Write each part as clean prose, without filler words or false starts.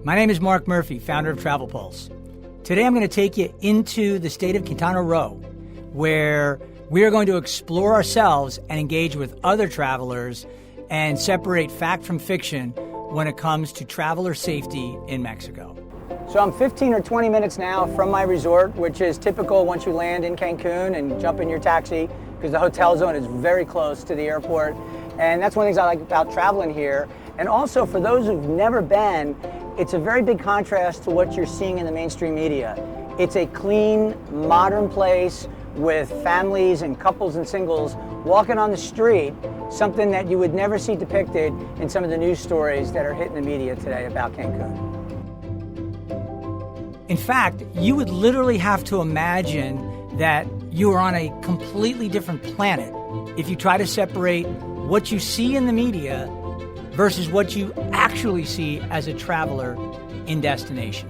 My name is Mark Murphy, founder of TravelPulse. Today I'm going to take you into the state of Quintana Roo, where we are going to explore ourselves and engage with other travelers and separate fact from fiction when it comes to traveler safety in Mexico. So I'm 15 or 20 minutes now from my resort, which is typical once you land in Cancun and jump in your taxi, because the hotel zone is very close to the airport. And that's one of the things I like about traveling here. And also, for those who've never been, it's a very big contrast to what you're seeing in the mainstream media. It's a clean, modern place with families and couples and singles walking on the street, something that you would never see depicted in some of the news stories that are hitting the media today about Cancun. In fact, you would literally have to imagine that you are on a completely different planet if you try to separate what you see in the media versus what you actually see as a traveler in destination.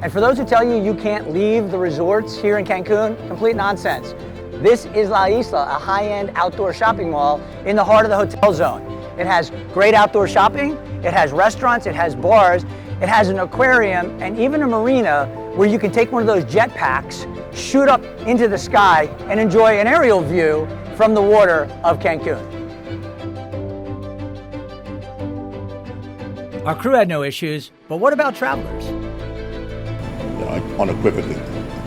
And for those who tell you you can't leave the resorts here in Cancun, complete nonsense. This is La Isla, a high-end outdoor shopping mall in the heart of the hotel zone. It has great outdoor shopping, it has restaurants, it has bars, it has an aquarium, and even a marina where you can take one of those jet packs, shoot up into the sky, and enjoy an aerial view from the water of Cancun. Our crew had no issues, but what about travelers? I unequivocally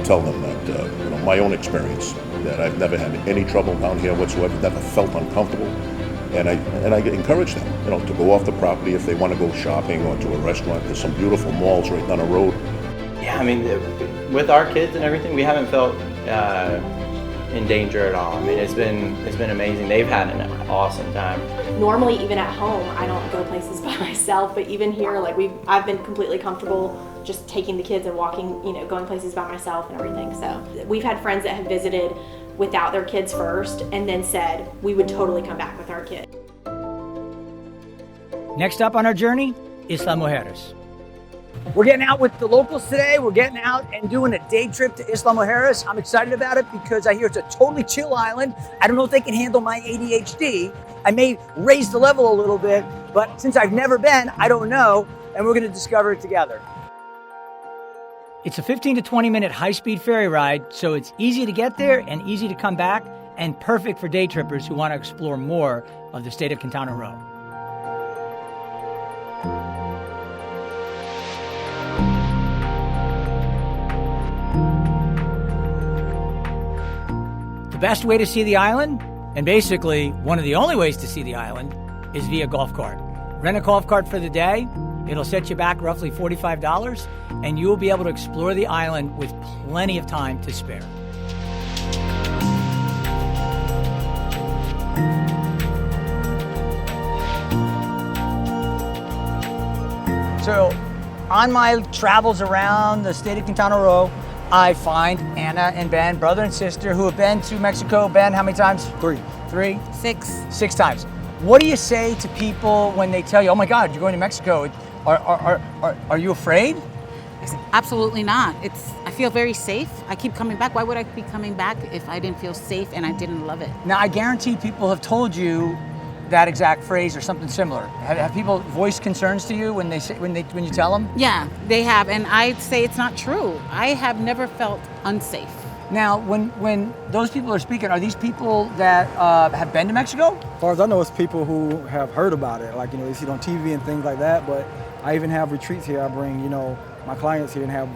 tell them that, my own experience, that I've never had any trouble down here whatsoever, never felt uncomfortable. And I encourage them, to go off the property if they want to go shopping or to a restaurant. There's some beautiful malls right down the road. Yeah, I mean, with our kids and everything, we haven't felt in danger at all. I mean, it's been amazing. They've had an awesome time. Normally, even at home, I don't go places by myself, but even here, I've been completely comfortable just taking the kids and walking, going places by myself and everything. So we've had friends that have visited without their kids first and then said we would totally come back with our kids. Next up on our journey, Isla Mujeres. We're getting out with the locals today. We're getting out and doing a day trip to Isla Mujeres. I'm excited about it because I hear it's a totally chill island. I don't know if they can handle my ADHD. I may raise the level a little bit, but since I've never been, I don't know, and we're gonna discover it together. It's a 15 to 20 minute high-speed ferry ride, so it's easy to get there and easy to come back, and perfect for day trippers who want to explore more of the state of Quintana Roo. The best way to see the island, and basically one of the only ways to see the island, is via golf cart. Rent a golf cart for the day. It'll set you back roughly $45, and you will be able to explore the island with plenty of time to spare. So, on my travels around the state of Quintana Roo, I find Anna and Ben, brother and sister, who have been to Mexico. Ben, how many times? Three. Six times. What do you say to people when they tell you, oh my God, you're going to Mexico? Are you afraid? I said, absolutely not. I feel very safe. I keep coming back. Why would I be coming back if I didn't feel safe and I didn't love it? Now, I guarantee people have told you that exact phrase or something similar. Have people voiced concerns to you when you tell them? Yeah, they have, and I'd say it's not true. I have never felt unsafe. Now, when those people are speaking, are these people that have been to Mexico? As far as I know, it's people who have heard about it, they see it on TV and things like that. But I even have retreats here. I bring, my clients here and have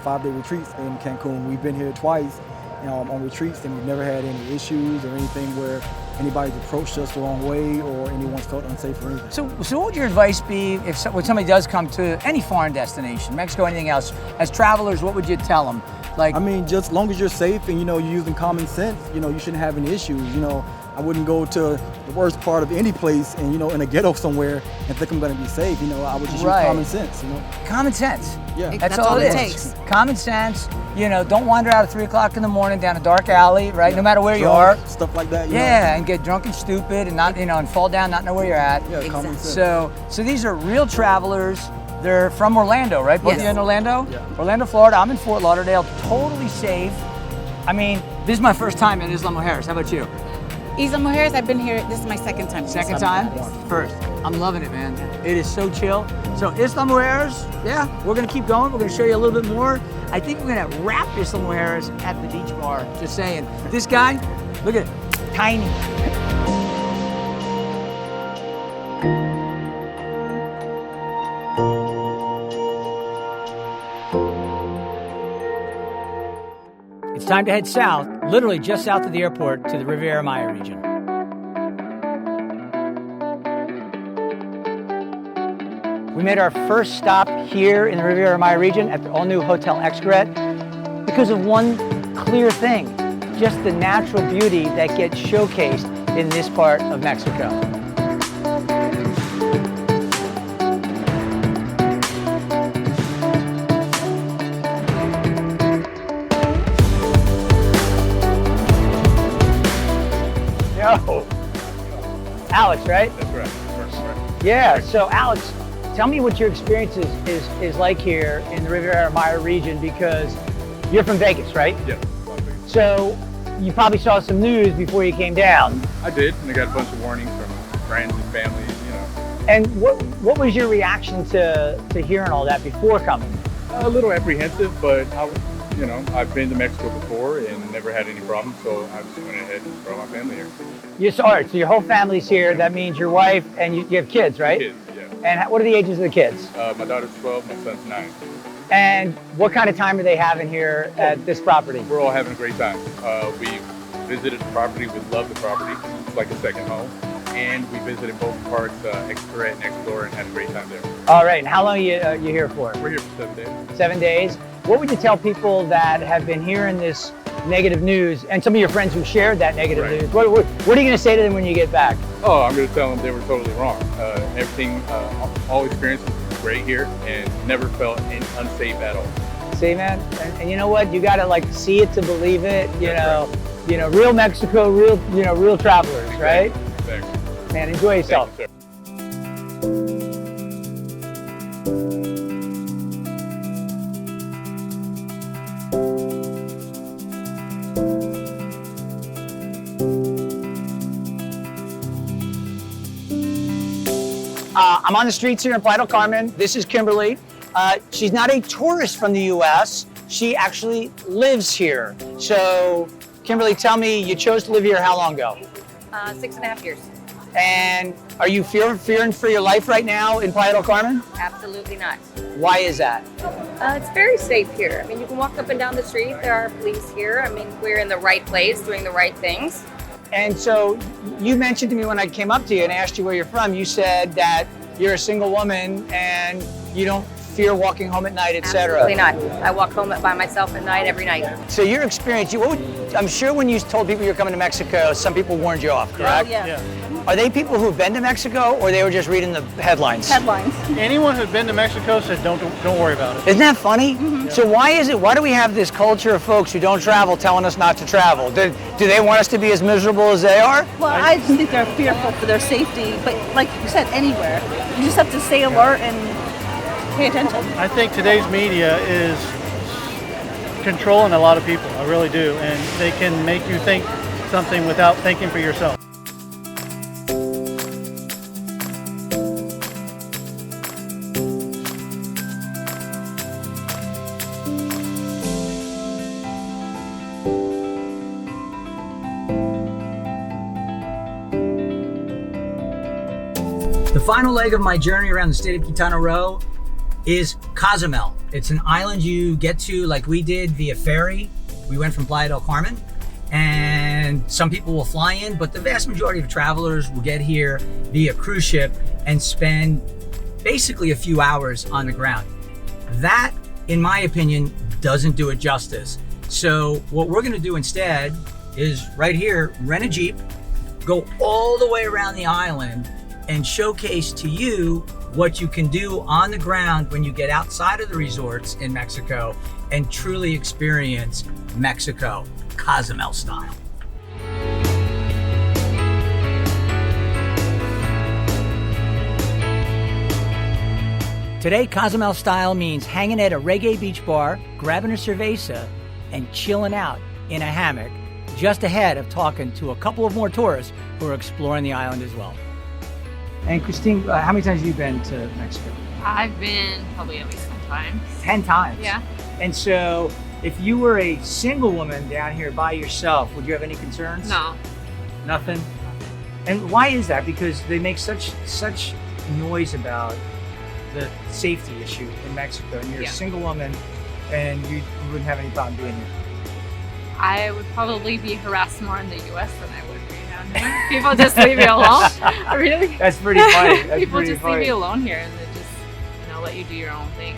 5-day retreats in Cancun. We've been here twice on retreats, and we've never had any issues or anything where anybody's approached us the wrong way or anyone's felt unsafe or anything. So what would your advice be when somebody does come to any foreign destination, Mexico, anything else? As travelers, what would you tell them? Just as long as you're safe and you're using common sense, you shouldn't have any issues. I wouldn't go to the worst part of any place and in a ghetto somewhere and think I'm going to be safe. I would just use common sense. Common sense. Yeah, that's all it takes. Common sense. Don't wander out at 3 o'clock in the morning down a dark alley, right? Yeah. No matter where you are. Stuff like that. And get drunk and stupid and not, and fall down, not know where you're at. Yeah, common sense. So these are real travelers. They're from Orlando, right? Both of you in Orlando? Yeah. Orlando, Florida. I'm in Fort Lauderdale. Totally safe. I mean, this is my first time in Isla Mujeres. How about you? Isla Mujeres, I've been here, this is my second time. Second time? First. I'm loving it, man. It is so chill. So Isla Mujeres, yeah, we're gonna keep going. We're gonna show you a little bit more. I think we're gonna wrap Isla Mujeres at the beach bar. Just saying. This guy, look at it, tiny. It's time to head south, literally just south of the airport, to the Riviera Maya region. We made our first stop here in the Riviera Maya region at the all-new Hotel Xcaret because of one clear thing, just the natural beauty that gets showcased in this part of Mexico. Yo, Alex, right? That's right. Yeah, so Alex, tell me what your experience is like here in the Riviera Maya region, because you're from Vegas, right? Yeah. So you probably saw some news before you came down. I did, and I got a bunch of warnings from friends and family, you know. And what was your reaction to hearing all that before coming? A little apprehensive, but I've been to Mexico before and never had any problems, so I just went ahead and brought my family here. Yes, all right, so your whole family's here. That means your wife and you have kids, right? Kids, yeah. And what are the ages of the kids? My daughter's 12, my son's 9. And what kind of time are they having here at this property? We're all having a great time. We visited the property, we love the property. It's like a second home. And we visited both parks, Xcaret and Explorer, and had a great time there. All right, and how long are you here for? We're here for 7 days. 7 days. What would you tell people that have been hearing this negative news, and some of your friends who shared that negative news? What are you going to say to them when you get back? Oh, I'm going to tell them they were totally wrong. Everything, all experiences were great here, and never felt unsafe at all. See, man, and you know what? You got to see it to believe it. You know, real Mexico, real travelers, right? Exactly. Man, enjoy yourself. Thank you, sir. I'm on the streets here in Playa del Carmen. This is Kimberly. She's not a tourist from the U.S. She actually lives here. So, Kimberly, tell me, you chose to live here how long ago? 6.5 years. And are you fearing for your life right now in Playa del Carmen? Absolutely not. Why is that? It's very safe here. I mean, you can walk up and down the street. There are police here. I mean, we're in the right place, doing the right things. And so you mentioned to me when I came up to you and asked you where you're from, you said that you're a single woman and you don't fear walking home at night, etc. Absolutely not. I walk home by myself at night every night. So your experience, I'm sure when you told people you're coming to Mexico, some people warned you off, correct? Oh, yeah. Are they people who've been to Mexico, or they were just reading the headlines? Headlines. Anyone who's been to Mexico said don't worry about it. Isn't that funny? Mm-hmm. So why do we have this culture of folks who don't travel telling us not to travel? Do they want us to be as miserable as they are? Well, I just think they're fearful for their safety, but like you said, anywhere. You just have to stay alert and pay attention. I think today's media is controlling a lot of people. I really do. And they can make you think something without thinking for yourself. The final leg of my journey around the state of Quintana Roo is Cozumel. It's an island you get to like we did via ferry. We went from Playa del Carmen, and some people will fly in, but the vast majority of travelers will get here via cruise ship and spend basically a few hours on the ground. That, in my opinion, doesn't do it justice. So what we're gonna do instead is right here, rent a Jeep, go all the way around the island, and showcase to you what you can do on the ground when you get outside of the resorts in Mexico and truly experience Mexico, Cozumel style. Today, Cozumel style means hanging at a reggae beach bar, grabbing a cerveza, and chilling out in a hammock just ahead of talking to a couple of more tourists who are exploring the island as well. And Christine, how many times have you been to Mexico? I've been probably at least 10 times. 10 times? Yeah. And so, if you were a single woman down here by yourself, would you have any concerns? No. Nothing? And why is that? Because they make such noise about the safety issue in Mexico, and you're a single woman, and you wouldn't have any problem doing it. I would probably be harassed more in the U.S. than I would be down here. People just leave me alone. Really? That's pretty funny. That's People pretty just funny. leave you alone here, and they just, let you do your own thing.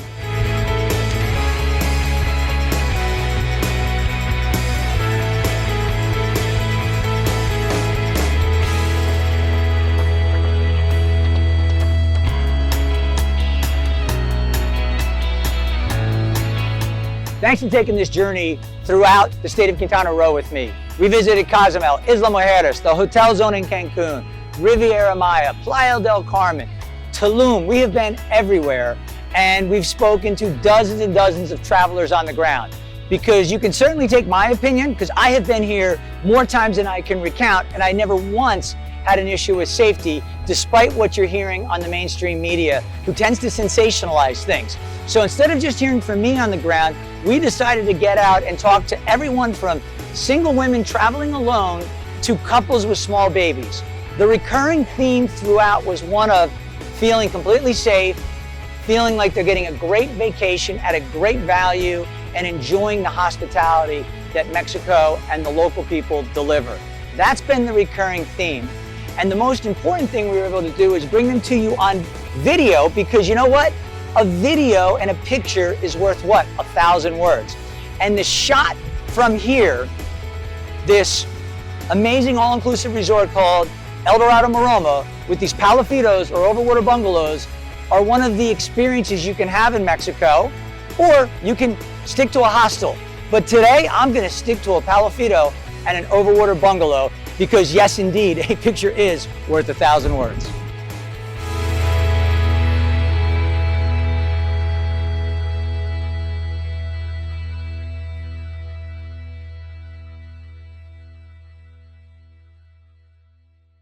Thanks for taking this journey throughout the state of Quintana Roo with me. We visited Cozumel, Isla Mujeres, the hotel zone in Cancun, Riviera Maya, Playa del Carmen, Tulum. We have been everywhere, and we've spoken to dozens and dozens of travelers on the ground. Because you can certainly take my opinion, because I have been here more times than I can recount, and I never once had an issue with safety, despite what you're hearing on the mainstream media, who tends to sensationalize things. So instead of just hearing from me on the ground, we decided to get out and talk to everyone from single women traveling alone to couples with small babies. The recurring theme throughout was one of feeling completely safe, feeling like they're getting a great vacation at a great value, and enjoying the hospitality that Mexico and the local people deliver. That's been the recurring theme. And the most important thing we were able to do is bring them to you on video, because you know what? A video and a picture is worth what? 1,000 words. And the shot from here, this amazing all-inclusive resort called El Dorado Maroma, with these palafitos or overwater bungalows, are one of the experiences you can have in Mexico, or you can stick to a hostel. But today, I'm gonna stick to a palafito and an overwater bungalow, because yes, indeed, a picture is worth 1,000 words.